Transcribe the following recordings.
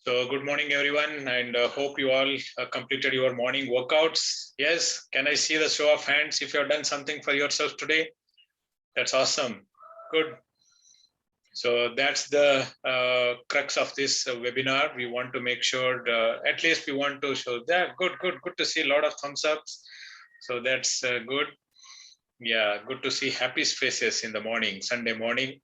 So good morning, everyone, and hope you all completed your morning workouts. Yes, can I see the show of hands if you have done something for yourself today? That's awesome. Good. So that's the crux of this webinar. We want to make sure, at least we want to show that. Good to see a lot of thumbs ups. So that's good. Yeah, good to see happy faces in the morning, Sunday morning.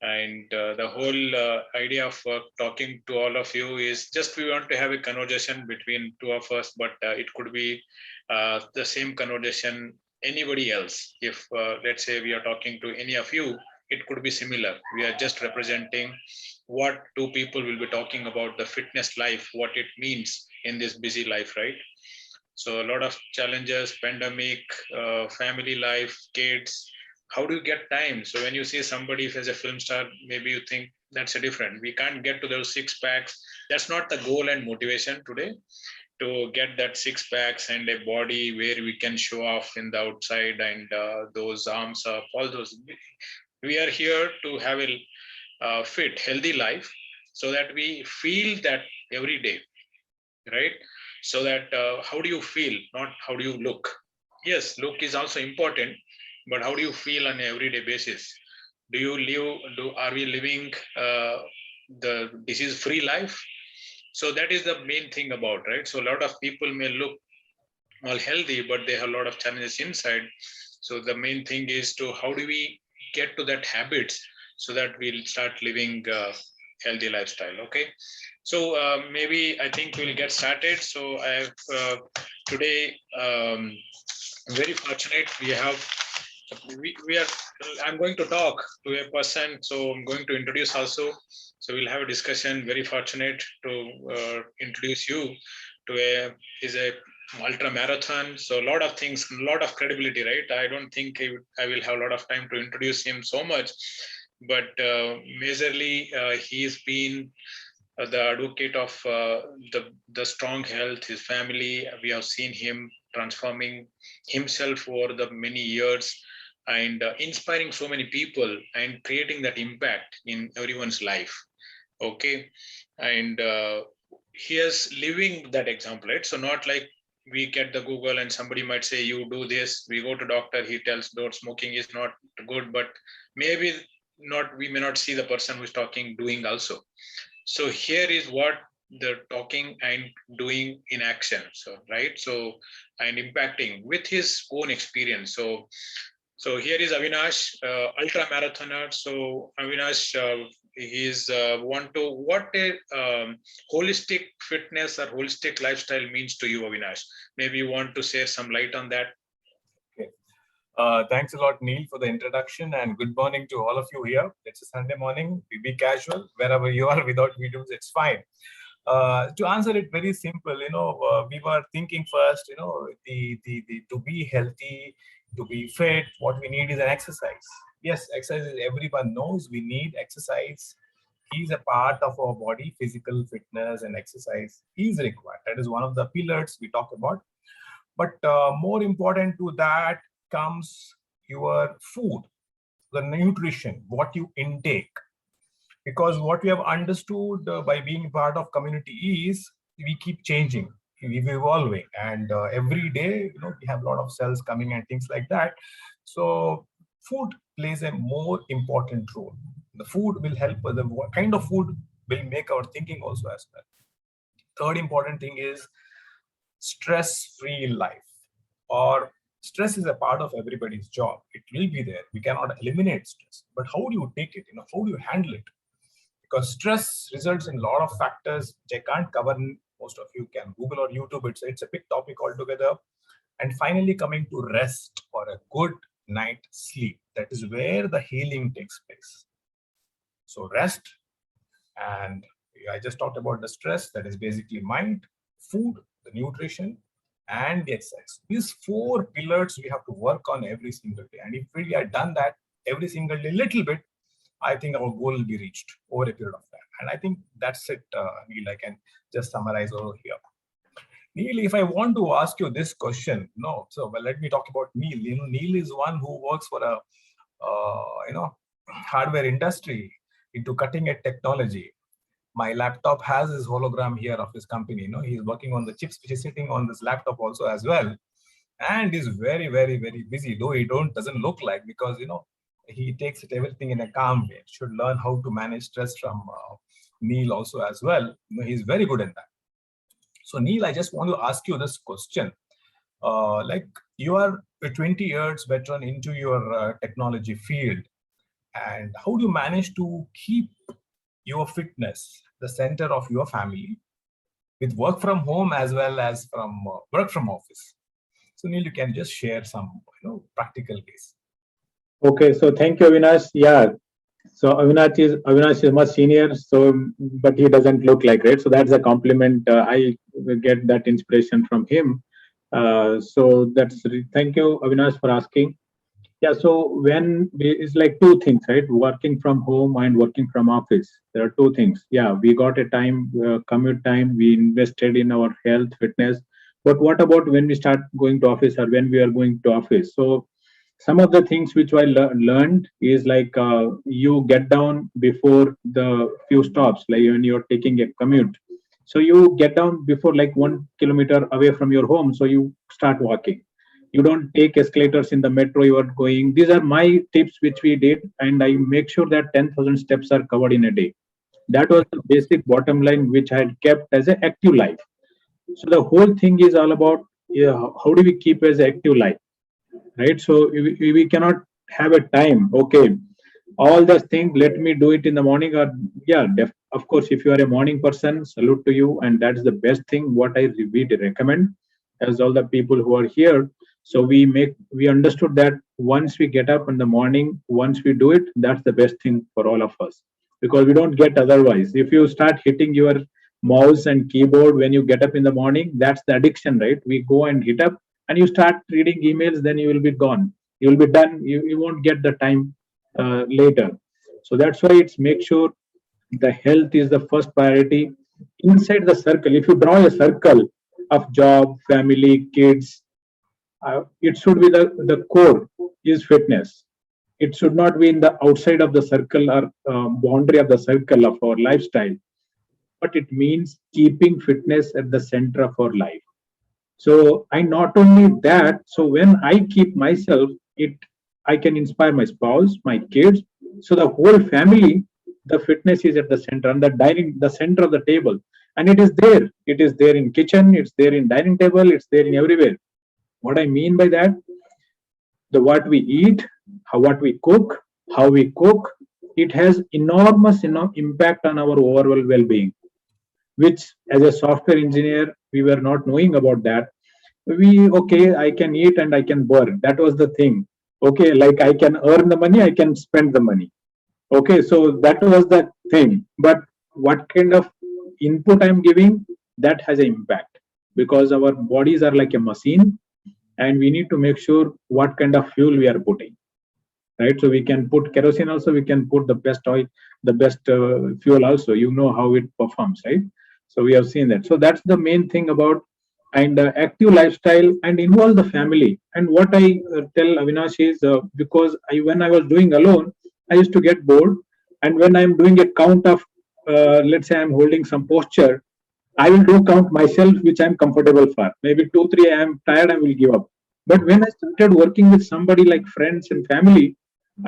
And the whole idea of talking to all of you is just we want to have a conversation between two of us, but it could be the same conversation anybody else. If let's say we are talking to any of you, it could be similar. We are just representing what two people will be talking about the fitness life, what it means in this busy life, right? So a lot of challenges, pandemic, family life, kids. How do you get time? So when you see somebody as a film star, maybe you think that's a different. We can't get to those six packs. That's not the goal and motivation today to get that six packs and a body where we can show off in the outside and those arms up, all those. We are here to have a fit, healthy life so that we feel that every day, right? So that how do you feel, not how do you look. Yes, look is also important, but how do you feel on an everyday basis? Do you live, do are we living the disease free life? So that is the main thing about, right? So a lot of people may look all healthy, but they have a lot of challenges inside. So the main thing is to how do we get to that habits so that we'll start living healthy lifestyle. Okay, so maybe I think we'll get started. So I have today very fortunate we have we are I'm going to talk to a person, so I'm going to introduce also. So we'll have a discussion. Very fortunate to introduce you to a is a ultra marathon. So a lot of things, a lot of credibility, right? I don't think I will have a lot of time to introduce him so much, but majorly he's been the advocate of the strong health, his family. We have seen him transforming himself over the many years and inspiring so many people and creating that impact in everyone's life. Okay, and he is living that example, right? So not like we get the Google and somebody might say you do this, we go to doctor, he tells don't smoking is not good, but maybe not, we may not see the person who's talking doing also. So here is what the talking and doing in action, so right, so and impacting with his own experience. So here is Avinash, ultra marathoner. So Avinash, he is want to what a holistic fitness or holistic lifestyle means to you, Avinash. Maybe you want to share some light on that. Okay. Thanks a lot, Neil, for the introduction, and good morning to all of you here. It's a Sunday morning. Be casual wherever you are without videos. It's fine. To answer it very simple, we were thinking first, the to be healthy, to be fit, what we need is an exercise. Yes, exercise, everyone knows we need exercise. Is a part of our body. Physical fitness and exercise is required. That is one of the pillars we talk about. But more important to that comes your food, the nutrition, what you intake. Because what we have understood by being part of community is we keep changing, we're evolving, and every day, we have a lot of cells coming and things like that. So food plays a more important role. The food will help, what kind of food will make our thinking also as well. Third important thing is stress-free life, or stress is a part of everybody's job. It will be there. We cannot eliminate stress, but how do you take it? How do you handle it? Because stress results in a lot of factors which I can't cover. Most of you can Google or YouTube. It's a big topic altogether. And finally, coming to rest or a good night sleep. That is where the healing takes place. So rest, and I just talked about the stress. That is basically mind, food, the nutrition, and the exercise. These four pillars we have to work on every single day. And if we have done that every single day, little bit, I think our goal will be reached over a period of time. And I think that's it, Neil. I can just summarize over here. Neil, if I want to ask you this question, no. So well, let me talk about Neil. Neil is one who works for a hardware industry into cutting edge technology. My laptop has his hologram here of his company. He's working on the chips which is sitting on this laptop also as well, and is very, very, very busy. Though he doesn't look like, because he takes it everything in a calm way. Should learn how to manage stress from Neil also as well. He's very good at that. So Neil, I just want to ask you this question. Like, you are a 20 years veteran into your technology field, and how do you manage to keep your fitness the center of your family with work from home as well as from work from office? So Neil, you can just share some practical ways. Okay, so thank you, Avinash. Yeah, so Avinash is much senior, so but he doesn't look like, right. So that's a compliment. I get that inspiration from him. So thank you, Avinash, for asking. Yeah, so it's like two things, right? Working from home and working from office. There are two things. Yeah, we got a commute time. We invested in our health, fitness. But what about when we start going to office, or when we are going to office? So some of the things which I learned is like, you get down before the few stops, like when you're taking a commute. So you get down before like 1 kilometer away from your home. So you start walking. You don't take escalators in the metro you are going. These are my tips which we did, and I make sure that 10,000 steps are covered in a day. That was the basic bottom line which I had kept as an active life. So the whole thing is all about, yeah, how do we keep as active life, right? So we cannot have a time. Okay, all those things, let me do it in the morning, or yeah, of course, if you are a morning person, salute to you, and that's the best thing what we recommend as all the people who are here. So we understood that once we get up in the morning, once we do it, that's the best thing for all of us, because we don't get otherwise. If you start hitting your mouse and keyboard when you get up in the morning, that's the addiction, right? We go and hit up, and you start reading emails, then you will be gone, you will be done, you won't get the time later. So that's why it's make sure the health is the first priority. Inside the circle, if you draw a circle of job, family, kids, it should be the core is fitness. It should not be in the outside of the circle, or boundary of the circle of our lifestyle, but it means keeping fitness at the center of our life. So I not only that, so when I keep myself, it I can inspire my spouse, my kids. So the whole family, the fitness is at the center, and the center of the table. And it is there. It is there in kitchen, it's there in dining table, it's there in everywhere. What I mean by that, the what we eat, what we cook, it has enormous impact on our overall well-being, which as a software engineer we were not knowing about that. Okay, I can eat and I can burn. That was the thing. Okay, like I can earn the money, I can spend the money. Okay, so that was the thing. But what kind of input I'm giving, that has an impact, because our bodies are like a machine, and we need to make sure what kind of fuel we are putting, right? So we can put kerosene also, we can put the best oil, the best fuel also. You know how it performs, right? So we have seen that. So that's the main thing about, and active lifestyle, and involve the family. And what I tell Avinash is, because when I was doing alone, I used to get bored, and when I'm doing a count of, let's say I'm holding some posture, I will do count myself, which I'm comfortable for. Maybe two, three, I am tired, I will give up. But when I started working with somebody like friends and family,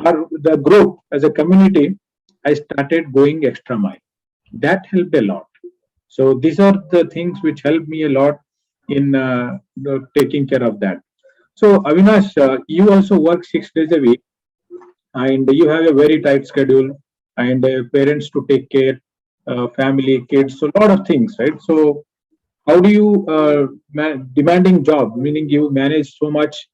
or the group as a community, I started going extra mile. That helped a lot. So these are the things which helped me a lot in taking care of that. So Avinash, you also work 6 days a week, and you have a very tight schedule, and parents to take care, family, kids, so a lot of things, right? So how do you demanding job, meaning you manage so much,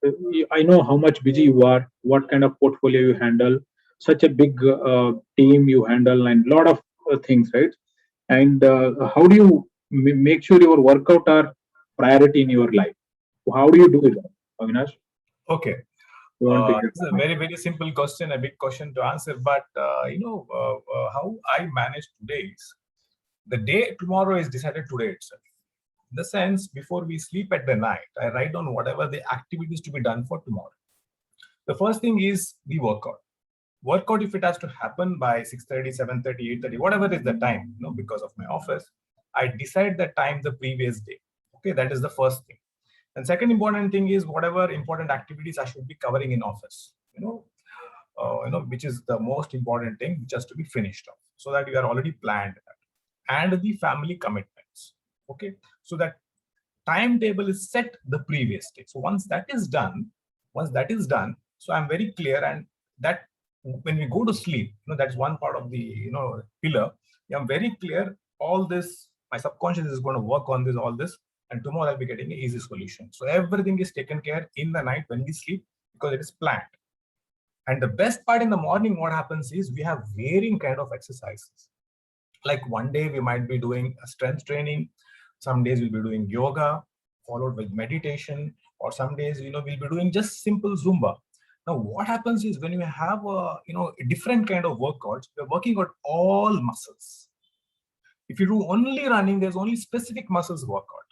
I know how much busy you are, what kind of portfolio you handle, such a big team you handle, and lot of things, right? And how do you make sure your workout are priority in your life? How do you do it, Avinash? Okay. You want to It's a very, very simple question, a big question to answer. But how I manage today is, the day tomorrow is decided today itself. In the sense, before we sleep at the night, I write down whatever the activities to be done for tomorrow. The first thing is the workout. workout, if it has to happen by 6:30, 7:30, 8:30, whatever is the time, because of my office, I decide the time the previous day. Okay, that is the first thing. And second important thing is whatever important activities I should be covering in office, which is the most important thing, which has to be finished off, so that you are already planned that. And the family commitments. Okay, so that timetable is set the previous day. So once that is done, so I'm very clear, and that when we go to sleep, that's one part of the pillar. I'm very clear. All this, my subconscious is going to work on this, all this, and tomorrow I'll be getting an easy solution. So everything is taken care in the night when we sleep because it is planned. And the best part in the morning, what happens is we have varying kind of exercises. Like one day we might be doing a strength training, some days we'll be doing yoga followed with meditation, or some days we'll be doing just simple Zumba. Now what happens is when you have a different kind of workouts, we're working on all muscles. If you do only running, there's only specific muscles workout.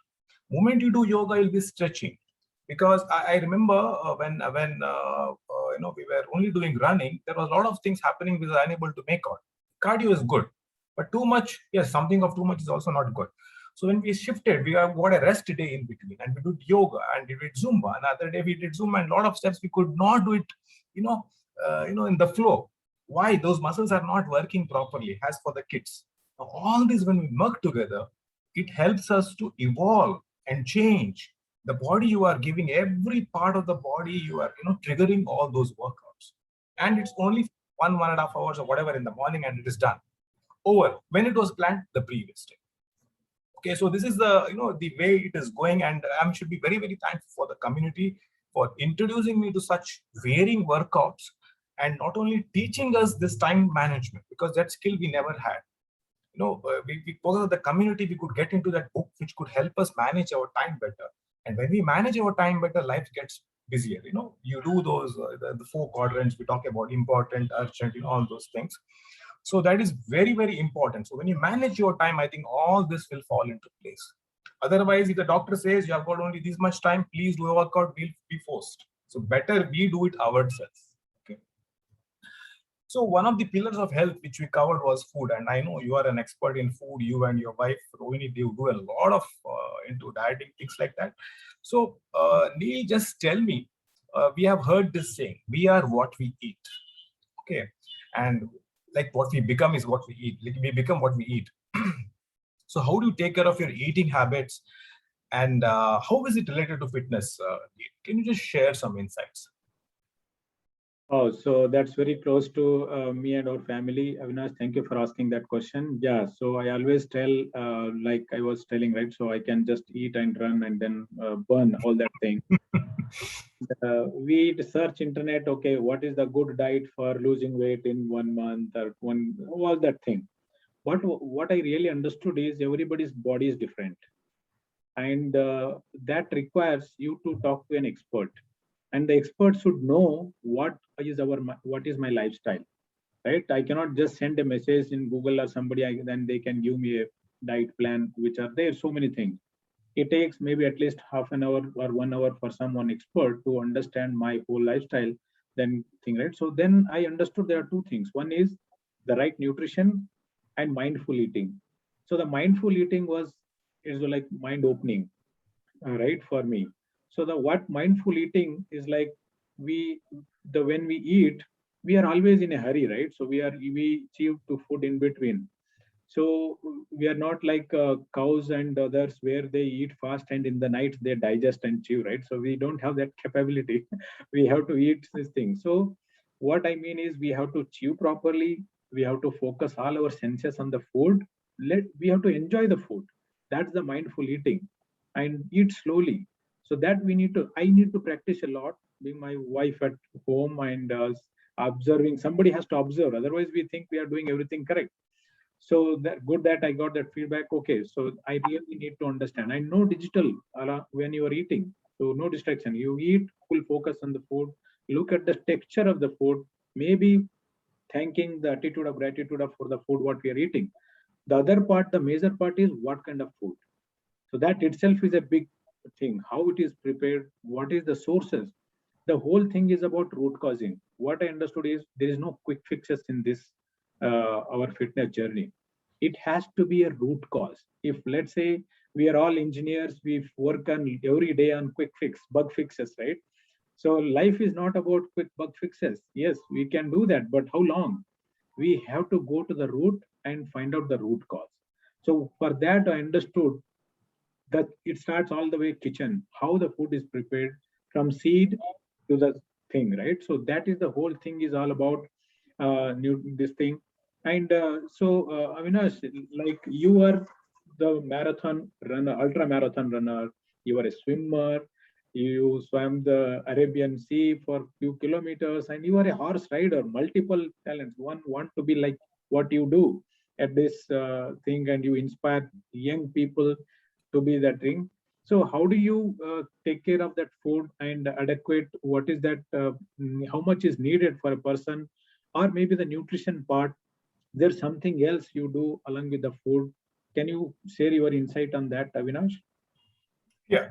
Moment you do yoga, you'll be stretching. Because I remember when we were only doing running, there was a lot of things happening we were unable to make out. Cardio is good, but too much, yes, something of too much is also not good. So when we shifted, we have got a rest day in between, and we did yoga and we did Zumba. Another day we did Zumba, and a lot of steps we could not do it, in the flow. Why? Those muscles are not working properly. As for the kids, now, all this when we work together, it helps us to evolve and change. The body you are giving, every part of the body you are triggering all those workouts, and it's only 1.5 hours or whatever in the morning, and it is done over when it was planned the previous day. Okay, so this is the the way it is going, and I should be very, very thankful for the community for introducing me to such varying workouts, and not only teaching us this time management, because that skill we never had. Because of the community, we could get into that book which could help us manage our time better. And when we manage our time better, life gets busier. You do those the 4 quadrants we talk about: important, urgent, all those things. So that is very, very important. So when you manage your time, I think all this will fall into place. Otherwise, if the doctor says you have got only this much time, please do a workout, we'll be forced. So better we do it ourselves. Okay. So one of the pillars of health which we covered was food, and I know you are an expert in food. You and your wife Rohini, you do a lot of into dieting, things like that. So Neil, just tell me, we have heard this saying: we are what we eat. Okay, and like what we become is what we eat. Like we become what we eat. So how do you take care of your eating habits, and how is it related to fitness? Can you just share some insights? Oh, so that's very close to me and our family. Avinash, thank you for asking that question. Yeah, so I always tell, like I was telling, right? So I can just eat and run and then burn all that thing. We search internet, okay, what is the good diet for losing weight in 1 month or all that thing. What I really understood is everybody's body is different, and that requires you to talk to an expert, and the expert should know what is my lifestyle, right? I cannot just send a message in Google or somebody, then they can give me a diet plan, which are there so many things. It takes maybe at least half an hour or 1 hour for someone expert to understand my whole lifestyle, then thing, right? So then I understood there are two things. One is the right nutrition and mindful eating. So the mindful eating is like mind opening, right, for me. So the what mindful eating is like, when we eat, we are always in a hurry, right? So we chew to food in between. So we are not like cows and others where they eat fast and in the night they digest and chew, right? So we don't have that capability. We have to eat this thing. So what I mean is we have to chew properly. We have to focus all our senses on the food. We have to enjoy the food. That's the mindful eating, and eat slowly. So that I need to practice a lot, being my wife at home and observing. Somebody has to observe. Otherwise, we think we are doing everything correct. So that good that I got that feedback. Okay, so I really need to understand. I know digital when you are eating, so no distraction. You eat, full focus on the food. Look at the texture of the food. Maybe thanking the attitude of gratitude for the food what we are eating. The other part, the major part, is what kind of food. So that itself is a big thing. How it is prepared, what is the sources. the whole thing is about root causing. What I understood is there is no quick fixes in this our fitness journey. It has to be a root cause. If let's say we are all engineers, we work on every day on quick fix, bug fixes, right? So life is not about quick bug fixes. Yes, we can do that, but how long? We have to go to the root and find out the root cause. So for that, I understood that it starts all the way kitchen, how the food is prepared from seed to the thing, right? So that is the whole thing is all about this thing. And Avinash, like you are the marathon runner, ultra marathon runner, you are a swimmer, you swam the Arabian Sea for few kilometers, and you are a horse rider, multiple talents. One want to be like what you do at this thing, and you inspire young people to be that thing. So how do you take care of that food and adequate? What is that? How much is needed for a person, or maybe the nutrition part? There's something else you do along with the food. Can you share your insight on that, Avinash? Yeah.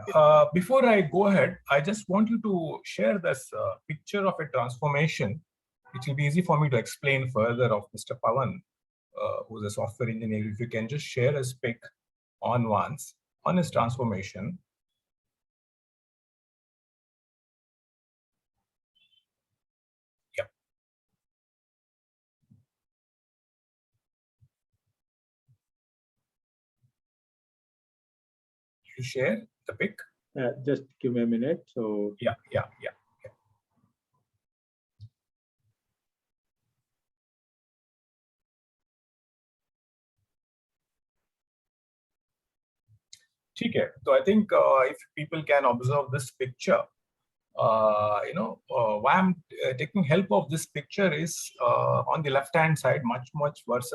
Before I go ahead, I just want you to share this picture of a transformation. It will be easy for me to explain further of Mr. Pawan, who's a software engineer. If you can just share his pic on once on his transformation. Yeah. You share the pic? Just give me a minute. So Yeah. Okay. So I think if people can observe this picture, why I'm taking help of this picture is on the left hand side, much worse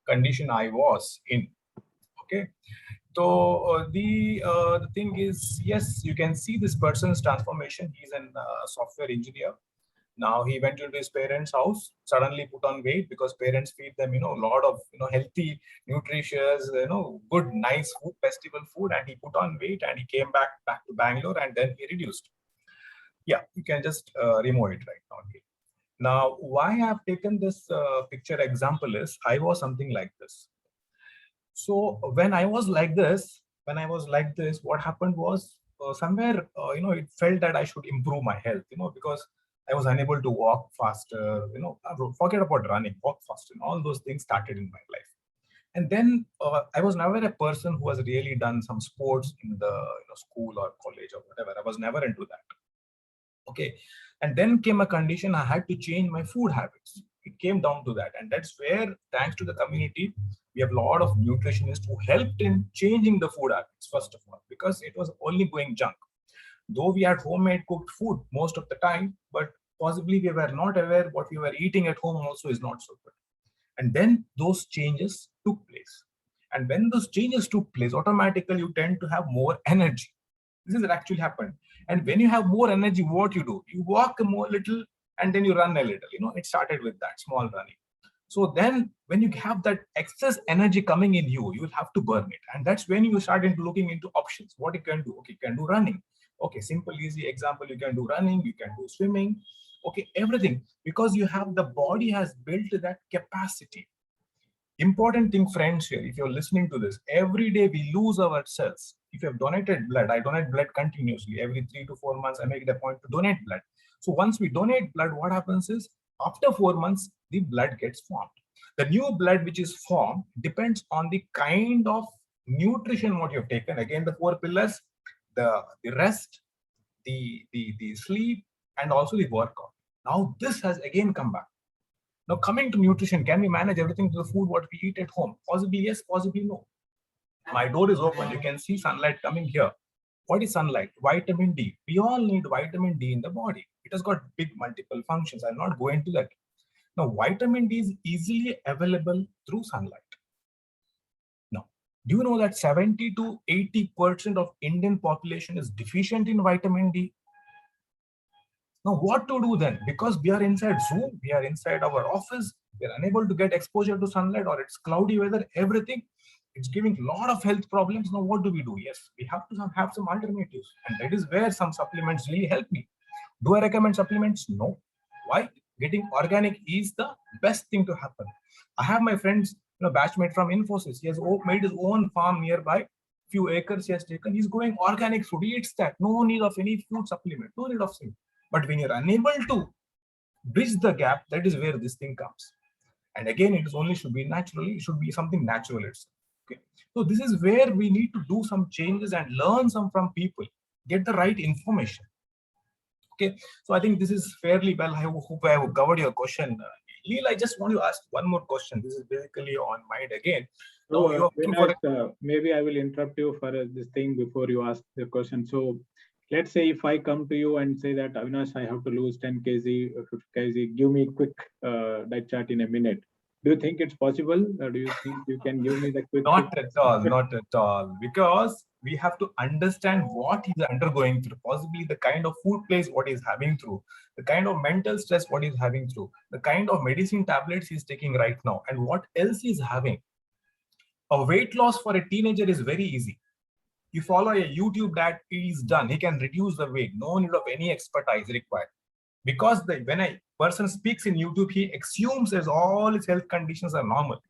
condition I was in. Okay. So the thing is, yes, you can see this person's transformation. He's a software engineer. Now he went into his parents' house, suddenly put on weight because parents feed them, a lot of, healthy, nutritious, good, nice food, festival food, and he put on weight and he came back to Bangalore and then he reduced. Yeah, you can just remove it right now. Okay. Now, why I've taken this picture example is I was something like this. So when I was like this, what happened was somewhere, it felt that I should improve my health, because I was unable to walk faster, forget about running, walk faster, and all those things started in my life. And then I was never a person who has really done some sports in the school or college or whatever. I was never into that. Okay. And then came a condition, I had to change my food habits. It came down to that. And that's where, thanks to the community, we have a lot of nutritionists who helped in changing the food habits, first of all, because it was only going junk. Though we had homemade cooked food most of the time, but possibly we were not aware what we were eating at home also is not so good. And then those changes took place. And when those changes took place, automatically you tend to have more energy. This is what actually happened. And when you have more energy, what you do? You walk a more little and then you run a little. It started with that small running. So then when you have that excess energy coming in you, will have to burn it. And that's when you start into looking into options. What you can do? Okay, you can do running. Okay, simple, easy example. You can do running, you can do swimming. Okay, everything. Because you have the body has built that capacity. Important thing, friends, here, if you're listening to this, every day we lose our cells. If you have donated blood, I donate blood continuously. Every 3 to 4 months, I make it a point to donate blood. So once we donate blood, what happens is, after 4 months, the blood gets formed. The new blood which is formed depends on the kind of nutrition what you've taken. Again, the 4 pillars, the rest, the sleep, and also the workout. Now this has again come back. Now coming to nutrition, can we manage everything to the food what we eat at home? Possibly yes, possibly no. My door is open. You can see sunlight coming here. What is sunlight? Vitamin D. We all need vitamin D in the body. It has got big multiple functions. I'll not go into that. Now, vitamin D is easily available through sunlight. Now, do you know that 70 to 80% of Indian population is deficient in vitamin D? Now, what to do then? Because we are inside Zoom, we are inside our office, we are unable to get exposure to sunlight, or it's cloudy weather, everything. It's giving a lot of health problems. Now, what do? Yes, we have to have some alternatives. And that is where some supplements really help me. Do I recommend supplements? No. Why? Getting organic is the best thing to happen. I have my friends, batchmate from Infosys. He has made his own farm nearby. Few acres he has taken. He's growing organic food. He eats that. No need of any food supplement. No need of thing. But when you're unable to bridge the gap, that is where this thing comes. And again, it should be naturally. It should be something natural itself. Okay. So this is where we need to do some changes and learn some from people. Get the right information. Okay, so I think this is fairly well. I hope I have covered your question. Neil, I just want to ask one more question. This is basically on mind again. So, maybe I will interrupt you for this thing before you ask the question. So, let's say if I come to you and say that, Avinash, I have to lose 10 kg, 50 kg, give me a quick diet chart in a minute. Do you think it's possible? Or do you think you can give me the quick? Not at all, not at all. Because we have to understand what he's undergoing through, possibly the kind of food place what he's having through, the kind of mental stress what he's having through, the kind of medicine tablets he's taking right now, and what else he's having. A weight loss for a teenager is very easy. You follow a YouTube that is done, he can reduce the weight, no need of any expertise required. Because when a person speaks in YouTube, he assumes as all his health conditions are normal.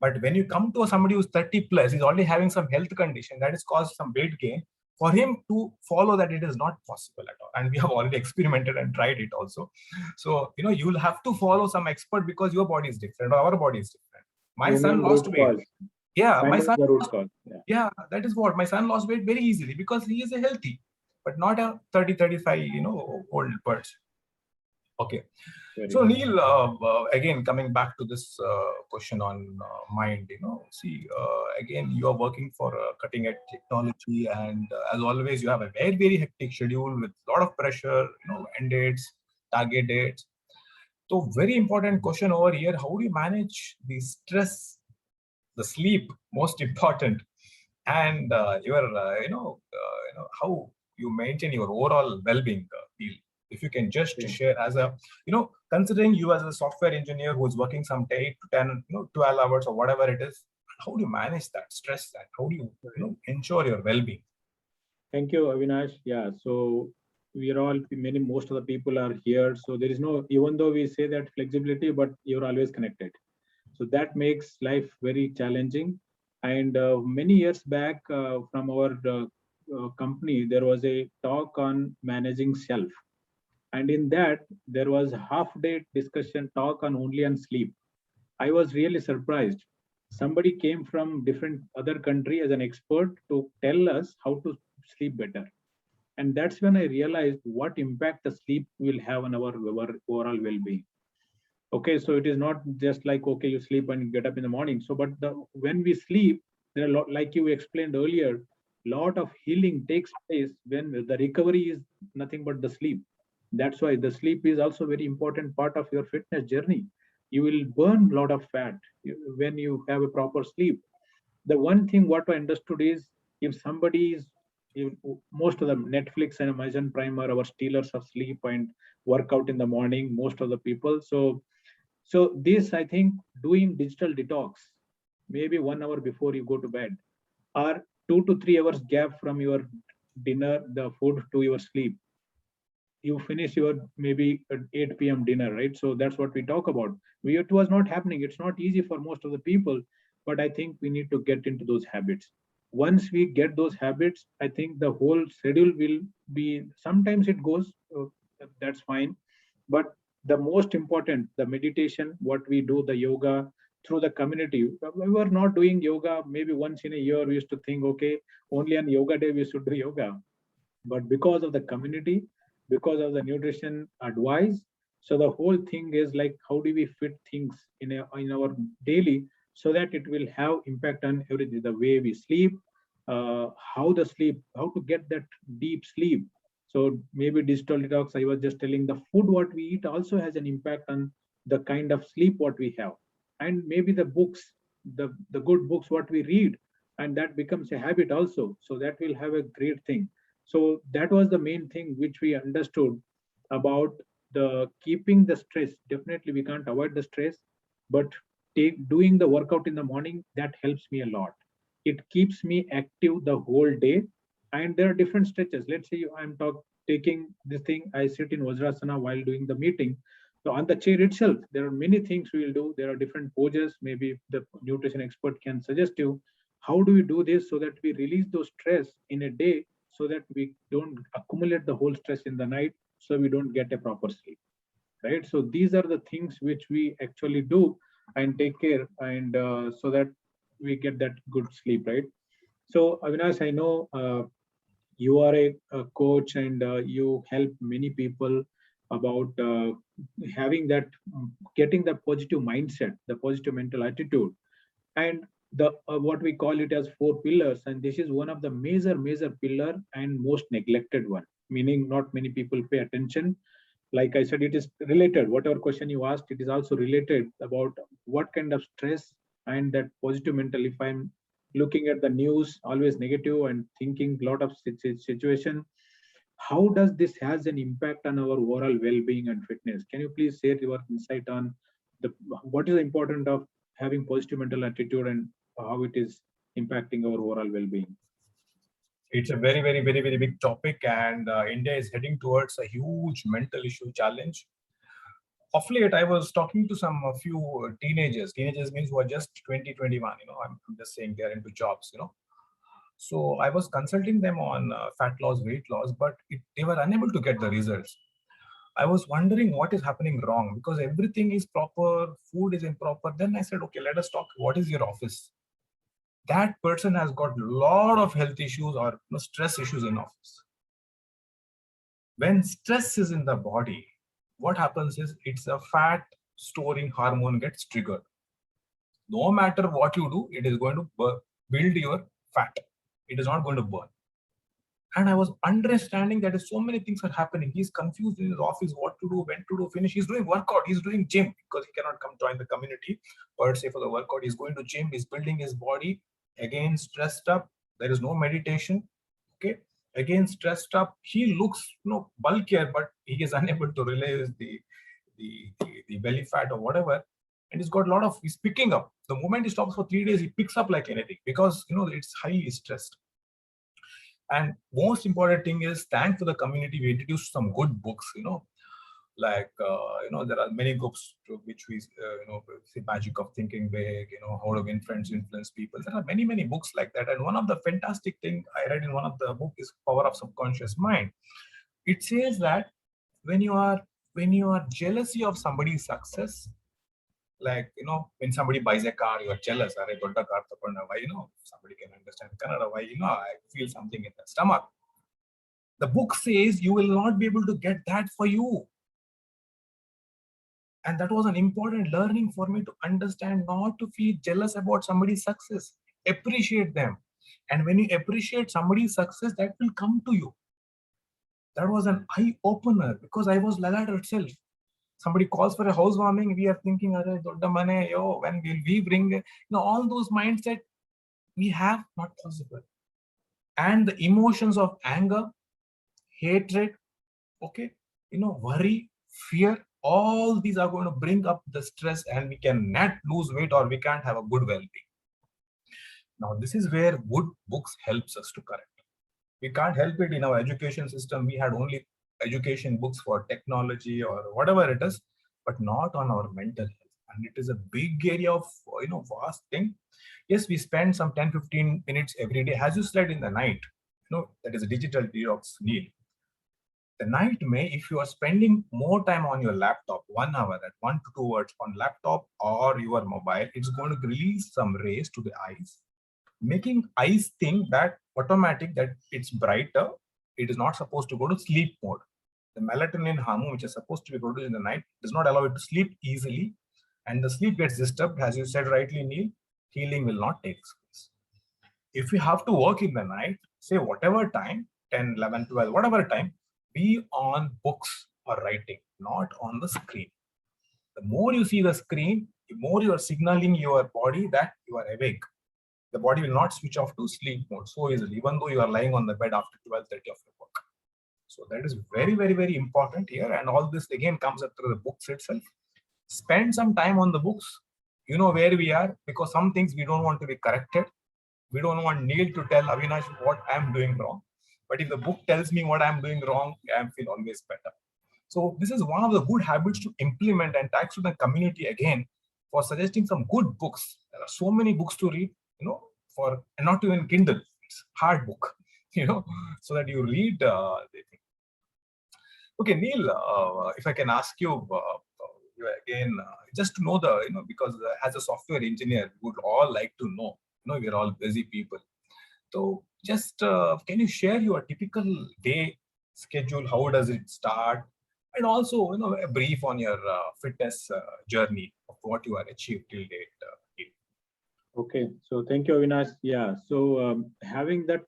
But when you come to somebody who's 30 plus, he's already having some health condition that has caused some weight gain. For him to follow that, it is not possible at all. And we have already experimented and tried it also. So, you will have to follow some expert because your body is different or our body is different. My son lost weight. Yeah, my son. Yeah, that is what my son lost weight very easily because he is a healthy, but not a 30, 35, old person. Okay. So Neil, again, coming back to this question on mind, again, you are working for cutting edge technology, and as always, you have a very, very hectic schedule with a lot of pressure, end dates, target dates. So very important question over here: how do you manage the stress, the sleep, most important, and how you maintain your overall well-being? If you can just share as a, considering you as a software engineer who's working some 8 to 10, 12 hours or whatever it is, how do you manage that stress? And how do you, ensure your well-being? Thank you, Avinash. Yeah, so most of the people are here. So there is no, even though we say that flexibility, but you're always connected. So that makes life very challenging. And many years back from our company, there was a talk on managing self. And in that, there was a half-day discussion talk only on sleep. I was really surprised. Somebody came from different other country as an expert to tell us how to sleep better. And that's when I realized what impact the sleep will have on our overall well-being. Okay, so it is not just like, okay, you sleep and get up in the morning. So, but when we sleep, there are like you explained earlier, lot of healing takes place when the recovery is nothing but the sleep. That's why the sleep is also very important part of your fitness journey. You will burn a lot of fat when you have a proper sleep. The one thing what I understood is if somebody is, most of the Netflix and Amazon Prime are our stealers of sleep and workout in the morning, most of the people. So this, I think, doing digital detox, maybe 1 hour before you go to bed, or 2 to 3 hours gap from your dinner, the food to your sleep. You finish your maybe at 8 p.m. dinner, right? So that's what we talk about. It was not happening. It's not easy for most of the people, but I think we need to get into those habits. Once we get those habits, I think the whole schedule will be, sometimes it goes, that's fine. But the most important, the meditation, what we do, the yoga through the community. We were not doing yoga maybe once in a year. We used to think, okay, only on yoga day we should do yoga. But because of the community, because of the nutrition advice, so the whole thing is like, how do we fit things in our daily so that it will have impact on everything, the way we sleep, how to get that deep sleep. So maybe digital detox, I was just telling, the food what we eat also has an impact on the kind of sleep what we have. And maybe the books, the good books what we read, and that becomes a habit also. So that will have a great thing. So that was the main thing which we understood about the keeping the stress. Definitely we can't avoid the stress, but doing the workout in the morning, that helps me a lot. It keeps me active the whole day. And there are different stretches. Let's say I'm taking this thing, I sit in Vajrasana while doing the meeting. So on the chair itself, there are many things we will do. There are different poses. Maybe the nutrition expert can suggest you how do we do this so that we release those stress in a day so that we don't accumulate the whole stress in the night, so we don't get a proper sleep, right? So these are the things which we actually do and take care, and so that we get that good sleep, right? So Avinash, I know you are a coach, and you help many people about having that, getting the positive mindset, the positive mental attitude, and the what we call it as 4 pillars, and this is one of the major pillar and most neglected one, meaning not many people pay attention. Like I said, it is related, whatever question you asked, it is also related about what kind of stress and that positive mental. If I'm looking at the news always negative and thinking a lot of situation, how does this has an impact on our overall well-being and fitness? Can you please share your insight on the what is important of having positive mental attitude and how it is impacting our overall well-being? It's a very big topic, and India is heading towards a huge mental issue challenge. Of late, I was talking to a few teenagers. Teenagers means who are just 20, 21. I'm just saying they're into jobs. So I was consulting them on fat loss, weight loss, but they were unable to get the results. I was wondering what is happening wrong, because everything is proper, food is improper. Then I said, okay, let us talk. What is your office? That person has got a lot of health issues or stress issues in office. When stress is in the body, what happens is it's a fat storing hormone gets triggered. No matter what you do, it is going to build your fat. It is not going to burn. And I was understanding that so many things are happening. He's confused in his office, what to do, when to do, finish. He's doing workout. He's doing gym because he cannot come join the community per se for the workout. He's going to gym. He's building his body. Again, stressed up. There is no meditation. Okay. Again, stressed up. He looks bulkier, but he is unable to release the belly fat or whatever. And he's picking up. The moment he stops for 3 days, he picks up like anything because it's highly stressed. And most important thing is, thanks to the community, we introduced some good books, like, there are many books which we, the magic of thinking big, how to win friends, influence people. There are many books like that. And one of the fantastic thing I read in one of the book is Power of Subconscious Mind. It says that when you are jealousy of somebody's success, like, when somebody buys a car, you are jealous. Why, somebody can understand Kannada, why, I feel something in the stomach. The book says you will not be able to get that for you. And that was an important learning for me to understand, not to feel jealous about somebody's success. Appreciate them. And when you appreciate somebody's success, that will come to you. That was an eye-opener because I was like that itself. Somebody calls for a housewarming, we are thinking, when will we bring, all those mindset we have, not possible. And the emotions of anger, hatred, worry, fear, all these are going to bring up the stress, and we can not lose weight or we can't have a good well-being. Now, this is where good books helps us to correct. We can't help it in our education system. We had only education books for technology or whatever it is, but not on our mental health. And it is a big area of, vast thing. Yes, we spend some 10-15 minutes every day, as you said, in the night. That is a digital detox need. The night if you are spending more time on your laptop, 1 hour, at 1 to 2 hours on laptop or your mobile, it's going to release some rays to the eyes, making eyes think that automatic that it's brighter. It is not supposed to go to sleep mode. The melatonin hormone, which is supposed to be produced in the night, does not allow it to sleep easily. And the sleep gets disturbed, as you said rightly, Neil, healing will not take place. If you have to work in the night, say whatever time, 10, 11, 12, whatever time, be on books or writing, not on the screen. The more you see the screen, the more you are signaling your body that you are awake. The body will not switch off to sleep mode so easily, even though you are lying on the bed after 12:30 of your work. So that is very important here. And all this again comes up through the books itself. Spend some time on the books. You know where we are, because some things we don't want to be corrected. We don't want Neil to tell Avinash what I'm doing wrong. But if the book tells me what I'm doing wrong, I feel always better. So this is one of the good habits to implement, and thanks to the community again for suggesting some good books. There are so many books to read, for and not even Kindle. It's hard book, so that you read the thing. Okay, Neil, if I can ask you again, just to know because as a software engineer, we would all like to know, we're all busy people. So just can you share your typical day schedule? How does it start? And also, a brief on your fitness journey of what you have achieved till date. Okay, so thank you, Avinash. Yeah, so having that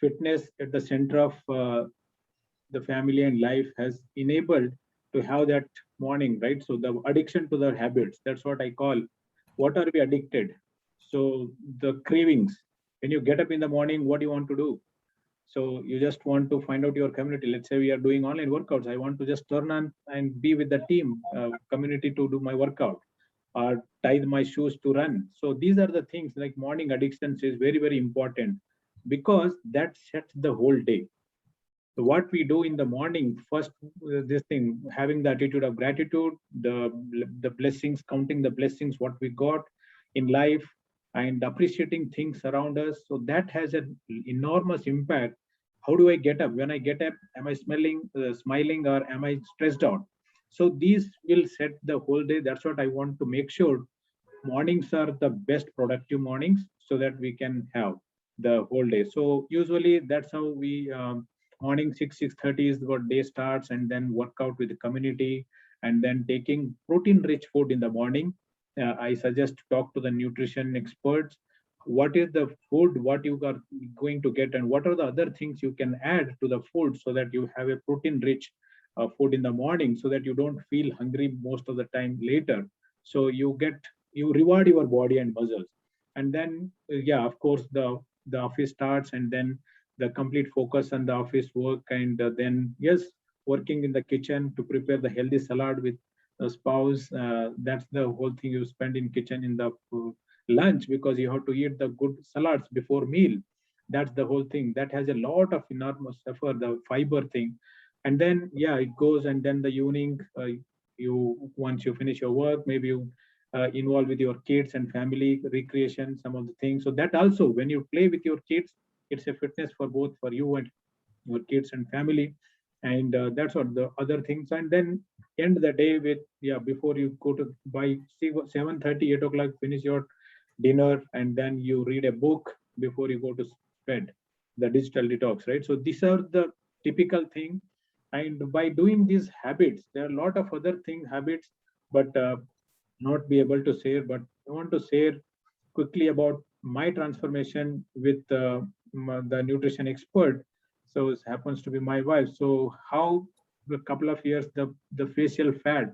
fitness at the center of the family and life has enabled to have that morning, right? So the addiction to the habits, that's what I call, what are we addicted? So the cravings, when you get up in the morning, what do you want to do? So you just want to find out your community. Let's say we are doing online workouts. I want to just turn on and be with the team, community to do my workout or tie my shoes to run. So these are the things like morning addictions is very, very important because that sets the whole day. So what we do in the morning, first, this thing, having the attitude of gratitude, the blessings, counting the blessings, what we got in life, and appreciating things around us. So that has an enormous impact. How do I get up? When I get up, am I smiling, or am I stressed out? So these will set the whole day. That's what I want to make sure. Mornings are the best productive mornings so that we can have the whole day. So usually that's how we morning 6:30 is what day starts, and then work out with the community, and then taking protein rich food in the morning. I suggest talk to the nutrition experts. What is the food what you are going to get, and what are the other things you can add to the food so that you have a protein rich food in the morning, so that you don't feel hungry most of the time later. So you reward your body and muscles. And then yeah, of course, the office starts, and then the complete focus on the office work, and then yes, working in the kitchen to prepare the healthy salad with the spouse. That's the whole thing you spend in kitchen in the lunch, because you have to eat the good salads before meal. That's the whole thing. That has a lot of enormous effort, the fiber thing. And then yeah, it goes, and then the evening, you once you finish your work, maybe you involve with your kids and family recreation, some of the things. So that also, when you play with your kids, it's a fitness for both for you and your kids and family. And that's what the other things. And then end the day with, yeah, before you go to by 7:30, 8 o'clock, finish your dinner, and then you read a book before you go to bed, the digital detox, right? So these are the typical thing. And by doing these habits, there are a lot of other thing habits, but not be able to share. But I want to share quickly about my transformation with the nutrition expert. So it happens to be my wife. So how a couple of years, the facial fat,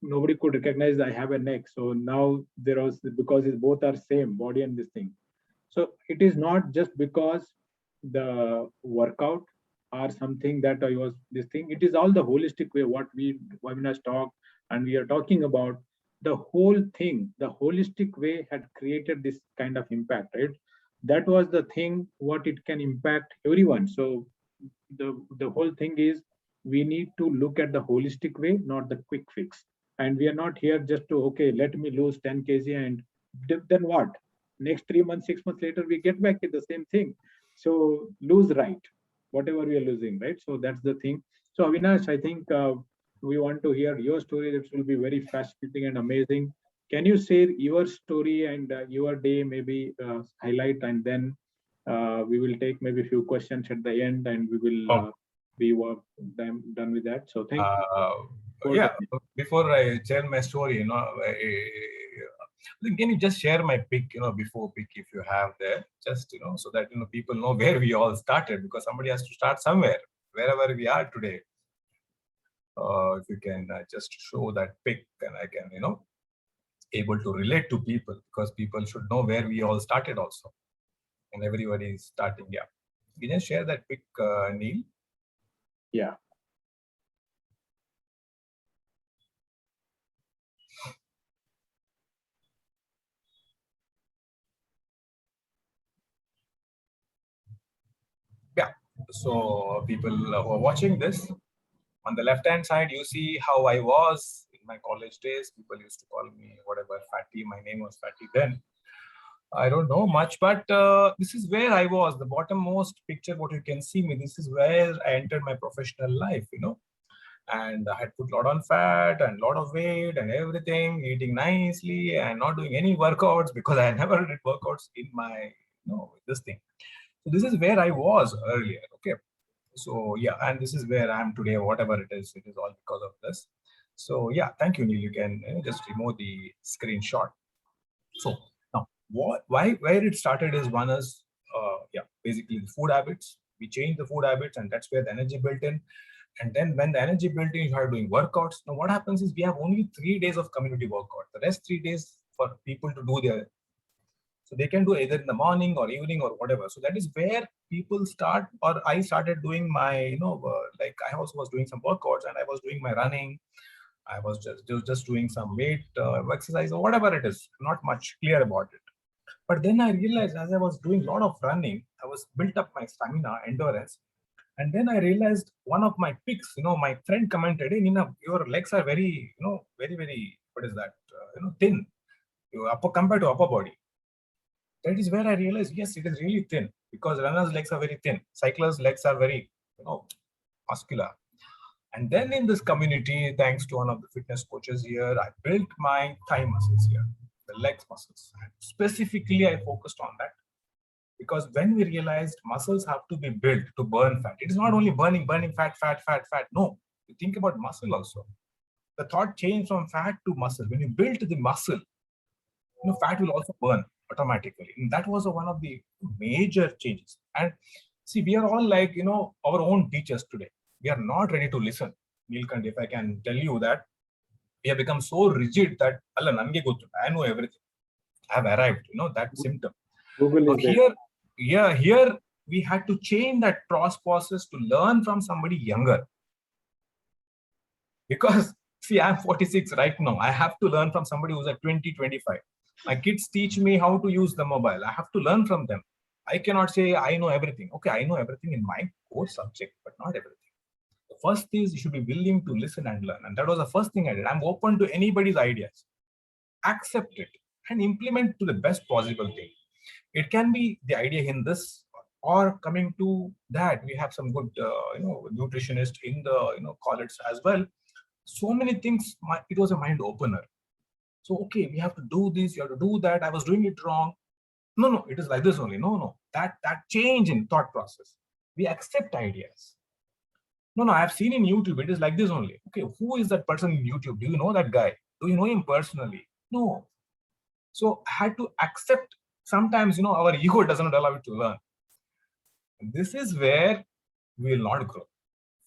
nobody could recognize I have a neck. So now there was, because it's both are same body and this thing. So it is not just because the workout or something that I was this thing. It is all the holistic way what we webinars talk, and we are talking about the whole thing. The holistic way had created this kind of impact, right? That was the thing what it can impact everyone. So the whole thing is we need to look at the holistic way, not the quick fix. And we are not here just to, okay, let me lose 10 kg, and then what? Next 3 months, 6 months later, we get back at the same thing. So lose right, whatever we are losing, right? So that's the thing. So Avinash, I think we want to hear your story. That will be very fascinating and amazing. Can you share your story and your day, maybe highlight, and then we will take maybe a few questions at the end, and we will be done with that. So thank you. Yeah, before I tell my story, can you just share my pick, before pick, if you have there, just, so that, people know where we all started, because somebody has to start somewhere, wherever we are today. If you can just show that pick, and I can, able to relate to people, because people should know where we all started also. And everybody is starting, yeah. Can you share that pick, Neil? Yeah. So people who are watching this, on the left-hand side, you see how I was in my college days. People used to call me whatever, Fatty. My name was Fatty then. I don't know much, but this is where I was. The bottommost picture, what you can see me, this is where I entered my professional life, and I had put a lot on fat and a lot of weight and everything, eating nicely and not doing any workouts because I never did workouts in my, this thing. So this is where I was earlier. Okay. So yeah, and this is where I am today, whatever it is all because of this. So yeah, thank you, Neil. You can just remove the screenshot. So now, where it started is one is basically the food habits. We changed the food habits, and that's where the energy built in. And then when the energy built in, you start doing workouts. Now what happens is we have only 3 days of community workout. The rest 3 days for people to do their. So they can do either in the morning or evening or whatever. So that is where people start, or I started doing my, like I also was doing some workouts and I was doing my running. I was just doing some weight exercise or whatever it is. Not much clear about it. But then I realized as I was doing a lot of running, I was built up my stamina, endurance. And then I realized one of my pics, my friend commented, hey, Nina, your legs are very, very, very, what is that? Thin. Compared to upper body. That is where I realized, yes, it is really thin because runners' legs are very thin. Cyclers' legs are very, muscular. And then in this community, thanks to one of the fitness coaches here, I built my thigh muscles here, the legs muscles. And specifically, I focused on that because when we realized muscles have to be built to burn fat, it is not only burning fat. No, you think about muscle also. The thought changed from fat to muscle. When you build the muscle, fat will also burn automatically. And that was one of the major changes. And see, we are all like, our own teachers today. We are not ready to listen. Neelkant, if I can tell you that, we have become so rigid that I know everything. I have arrived, that symptom. Google is Here we had to change that process to learn from somebody younger. Because, see, I'm 46 right now. I have to learn from somebody who's at 20, 25. My kids teach me how to use the mobile. I have to learn from them. I cannot say I know everything. Okay, I know everything in my core subject, but not everything. The first is you should be willing to listen and learn. And that was the first thing I did. I'm open to anybody's ideas. Accept it and implement to the best possible thing. It can be the idea in this, or coming to that, we have some good, nutritionist in the college as well. So many things, it was a mind opener. So, okay, we have to do this, you have to do that. I was doing it wrong. No, it is like this only. No, that change in thought process. We accept ideas. No, I have seen in YouTube, it is like this only. Okay, who is that person in YouTube? Do you know that guy? Do you know him personally? No. So I had to accept, sometimes, our ego doesn't allow it to learn. This is where we will not grow.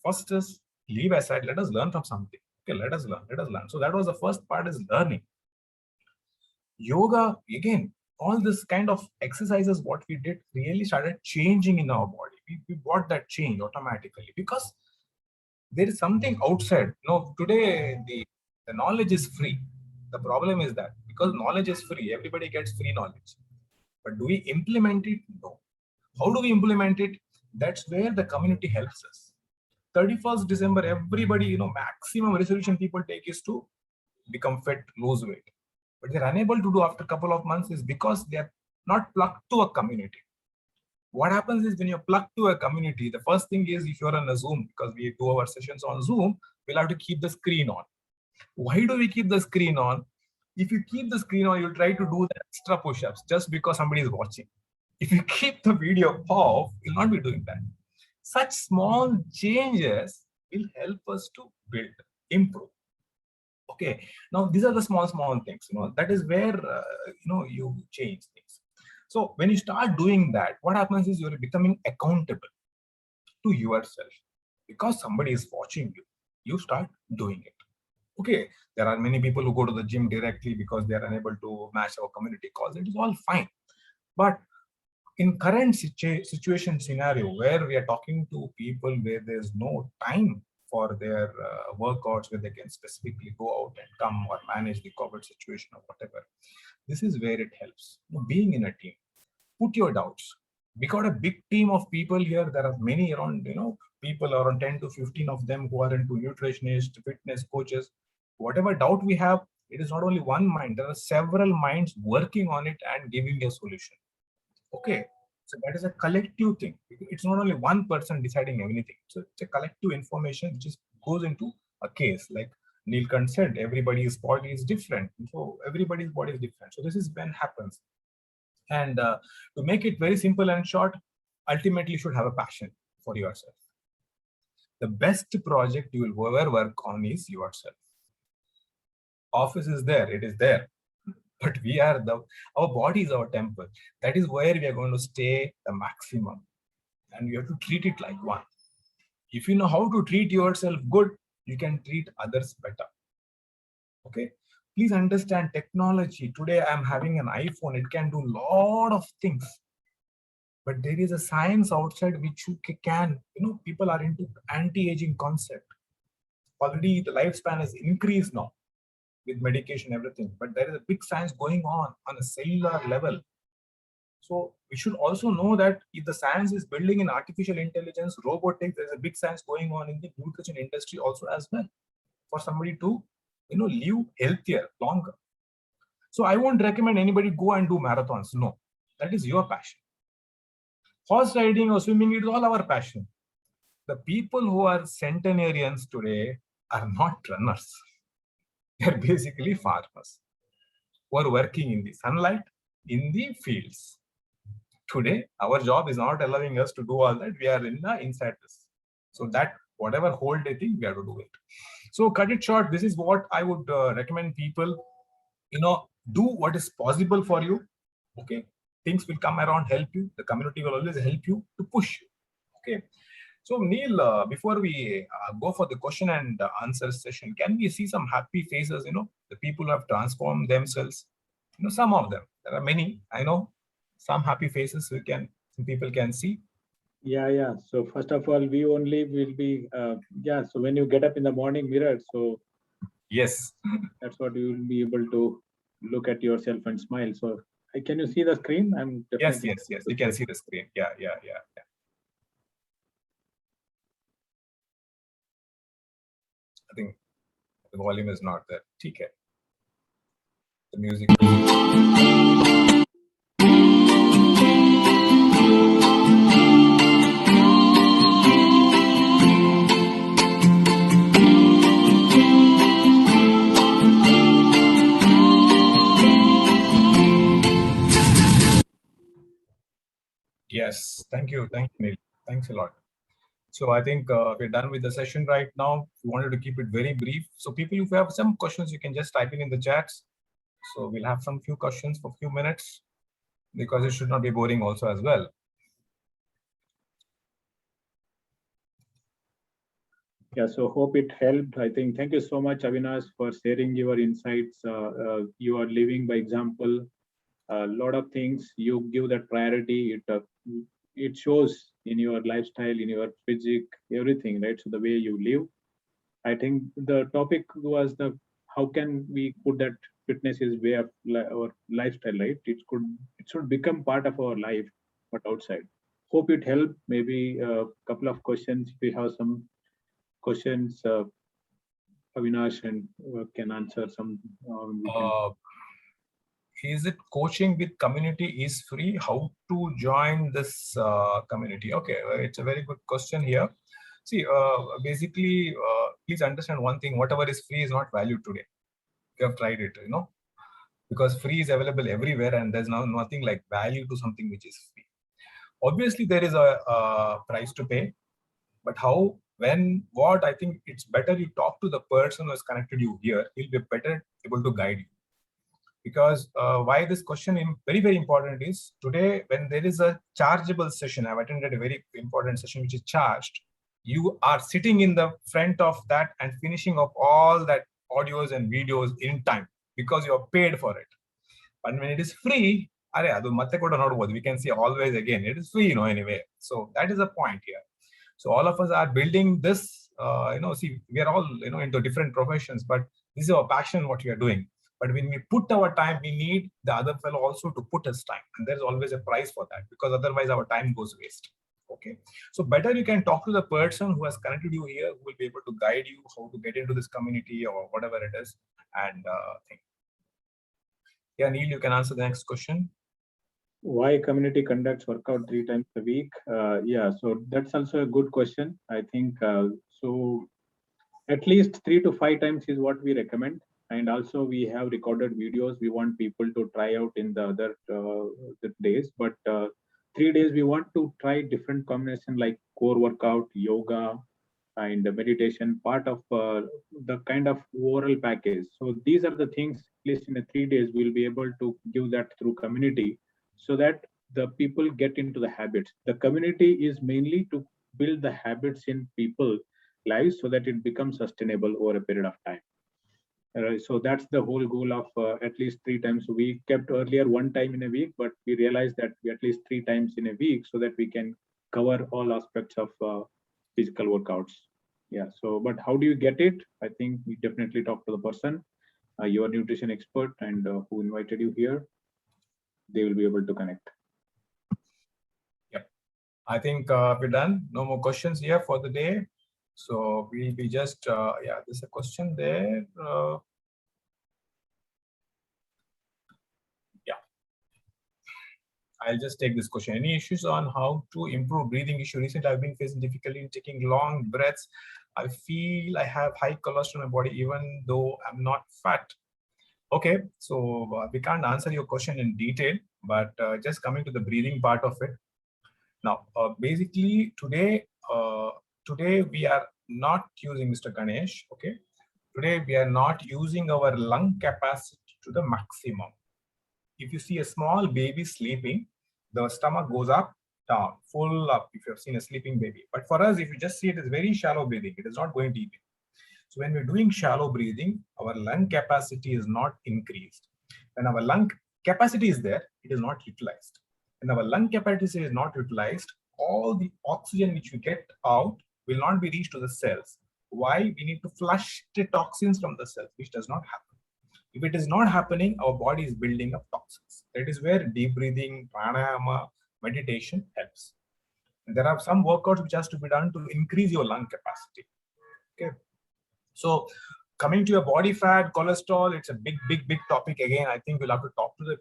First is leave aside, let us learn from something. Okay, let us learn. So that was the first part, is learning. Yoga, again, all this kind of exercises, what we did really started changing in our body. We brought that change automatically because there is something outside. Today the knowledge is free. The problem is that because knowledge is free, everybody gets free knowledge. But do we implement it? No. How do we implement it? That's where the community helps us. 31st December, everybody, maximum resolution people take is to become fit, lose weight. But they're unable to do after a couple of months is because they're not plugged to a community. What happens is when you're plugged to a community, the first thing is if you're on a Zoom, because we do our sessions on Zoom, we'll have to keep the screen on. Why do we keep the screen on? If you keep the screen on, you'll try to do the extra push-ups just because somebody is watching. If you keep the video off, you'll not be doing that. Such small changes will help us to build, improve. Okay, now these are the small things. That is where you change things. So when you start doing that, what happens is you're becoming accountable to yourself because somebody is watching you. You start doing it. Okay, there are many people who go to the gym directly because they are unable to match our community calls. It is all fine, but in current situation scenario where we are talking to people where there's no time for their workouts, where they can specifically go out and come or manage the COVID situation or whatever, this is where it helps. Being in a team, put your doubts. We got a big team of people here. There are many around, people around 10 to 15 of them who are into nutritionists, fitness coaches. Whatever doubt we have, it is not only one mind. There are several minds working on it and giving a solution. Okay. So that is a collective thing. It's not only one person deciding anything. So it's a collective information which goes into a case. Like Neelkant said, everybody's body is different. So everybody's body is different. So this is when happens. And to make it very simple and short, ultimately you should have a passion for yourself. The best project you will ever work on is yourself. Office is there, it is there. But our body is our temple. That is where we are going to stay the maximum. And you have to treat it like one. If you know how to treat yourself good, you can treat others better. Okay. Please understand technology. Today I'm having an iPhone. It can do a lot of things. But there is a science outside which you can, people are into anti-aging concept. Already the lifespan has increased now with medication, everything. But there is a big science going on a cellular level. So we should also know that if the science is building in artificial intelligence, robotics, there's a big science going on in the nutrition industry also as well, for somebody to live healthier, longer. So I won't recommend anybody go and do marathons. No, that is your passion. Horse riding or swimming, it is all our passion. The people who are centenarians today are not runners. They're basically farmers who are working in the sunlight, in the fields. Today, our job is not allowing us to do all that. We are inside this. So that whatever hold they think, we have to do it. So cut it short. This is what I would recommend people, do what is possible for you. Okay. Things will come around, help you. The community will always help you to push you. Okay. So Neel, before we go for the question and answer session, can we see some happy faces, the people who have transformed themselves? Some of them. There are many, I know. Some happy faces some people can see. Yeah. So first of all, we only will be, so when you get up in the morning mirror, so yes, that's what you will be able to look at yourself and smile. So can you see the screen? I'm definitely yes. You can see the screen. Yeah. I think the volume is not there. Okay. The music. Yes, thank you, Neil. Thanks a lot. So I think we're done with the session right now. We wanted to keep it very brief. So people, if you have some questions, you can just type in the chats. So we'll have some few questions for a few minutes because it should not be boring also as well. Yeah, so hope it helped. I think thank you so much, Avinash, for sharing your insights. You are living by example. A lot of things you give that priority. It shows in your lifestyle, in your physique, everything, right? So the way you live. I think the topic was how can we put that fitness is way of our lifestyle, right? It should become part of our life, but outside. Hope it helped. Maybe a couple of questions. If we have some questions, Avinash and can answer some. Is it coaching with community is free? How to join this community? Okay, it's a very good question here. See, basically, please understand one thing: whatever is free is not valued today. You have tried it, because free is available everywhere, and there's now nothing like value to something which is free. Obviously, there is a price to pay, but how, when, what? I think it's better you talk to the person who has connected you here. He'll be better able to guide you. Because why this question is very, very important is today when there is a chargeable session, I've attended a very important session which is charged. You are sitting in the front of that and finishing up all that audios and videos in time because you are paid for it. But when it is free, we can see always again, it is free, anyway. So that is the point here. So all of us are building this, see, we are all, into different professions, but this is our passion, what we are doing. But when we put our time, we need the other fellow also to put his time. And there's always a price for that, because otherwise our time goes waste. Okay. So better you can talk to the person who has connected you here, who will be able to guide you how to get into this community or whatever it is. And yeah, Neil, you can answer the next question. Why community conducts workout 3 times a week? Yeah, so that's also a good question. I think so. At least 3 to 5 times is what we recommend. And also we have recorded videos. We want people to try out in the other the days. But 3 days we want to try different combination like core workout, yoga, and meditation, part of the kind of overall package. So these are the things, at least in the 3 days, we'll be able to give that through community so that the people get into the habits. The community is mainly to build the habits in people lives so that it becomes sustainable over a period of time. So that's the whole goal of at least 3 times. We kept earlier 1 time in a week, but we realized that we at least 3 times in a week so that we can cover all aspects of physical workouts. Yeah. So, but how do you get it? I think we definitely talk to the person, your nutrition expert, and who invited you here. They will be able to connect. Yep. I think we're done. No more questions here for the day. So we'll be just, yeah, there's a question there. Yeah. I'll just take this question. Any issues on how to improve breathing issue? Recently, I've been facing difficulty in taking long breaths. I feel I have high cholesterol in my body, even though I'm not fat. Okay, so we can't answer your question in detail, but just coming to the breathing part of it. Now, basically today we are not using, Mr. Ganesh, okay? Today we are not using our lung capacity to the maximum. If you see a small baby sleeping, the stomach goes up, down, full up, if you have seen a sleeping baby. But for us, if you just see it is very shallow breathing, it is not going deep in. So when we're doing shallow breathing, our lung capacity is not increased. When our lung capacity is there, it is not utilized. When our lung capacity is not utilized, all the oxygen which we get out will not be reached to the cells. Why? We need to flush the toxins from the cells, which does not happen. If it is not happening, our body is building up toxins. That is where deep breathing, pranayama, meditation helps. And there are some workouts which has to be done to increase your lung capacity. Okay. So coming to your body fat, cholesterol, it's a big topic. Again, I think we'll have to talk to the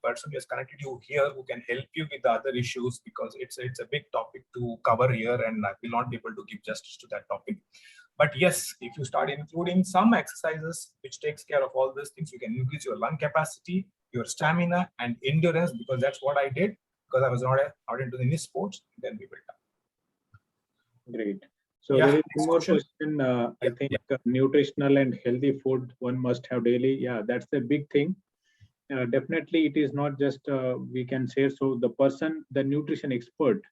person who has connected you here who can help you with the other issues, because it's a big topic to cover here and I will not be able to give justice to that topic. But yes, if you start including some exercises which takes care of all these things, you can increase your lung capacity, your stamina and endurance, because that's what I did, because I was not into any sports. Then we will talk. Great. So there is one more question. I think nutritional and healthy food one must have daily. Yeah, that's a big thing. Definitely, it is not just we can say so. The nutrition expert,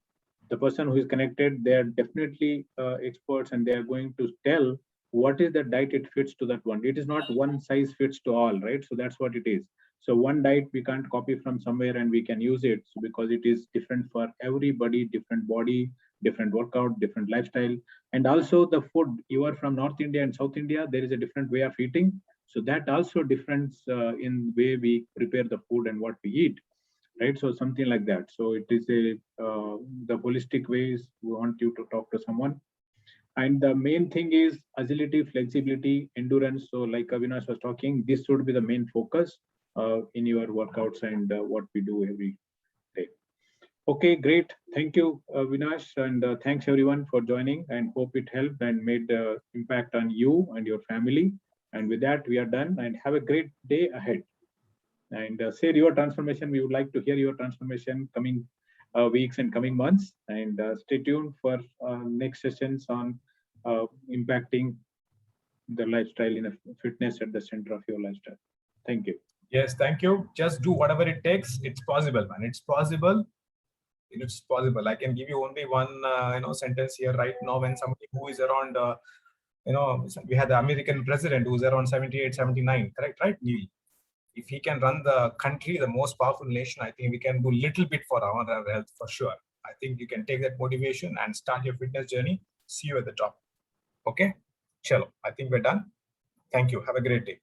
the person who is connected, they are definitely experts, and they are going to tell what is the diet it fits to that one. It is not one size fits to all, right? So that's what it is. So one diet we can't copy from somewhere and we can use it, so because it is different for everybody, different body, different workout, different lifestyle. And also the food, you are from North India and South India, there is a different way of eating. So that also difference in way we prepare the food and what we eat, right? So something like that. So it is the holistic ways we want you to talk to someone. And the main thing is agility, flexibility, endurance. So like Avinash was talking, this should be the main focus in your workouts and what we do every day. Okay, great. Thank you, Avinash, and thanks everyone for joining, and hope it helped and made impact on you and your family. And with that, we are done, and have a great day ahead. And share your transformation. We would like to hear your transformation coming weeks and coming months. And stay tuned for next sessions on impacting the lifestyle in a fitness at the center of your lifestyle. Thank you. Yes, thank you. Just do whatever it takes. It's possible, man. It's possible. It's possible. I can give you only one sentence here right now. When somebody who is around we had the American president who's around 78, 79, correct, right, Neil? If he can run the country, the most powerful nation, I think we can do little bit for our health for sure. I think you can take that motivation and start your fitness journey. See you at the top. Okay, chalo. I think we're done. Thank you. Have a great day.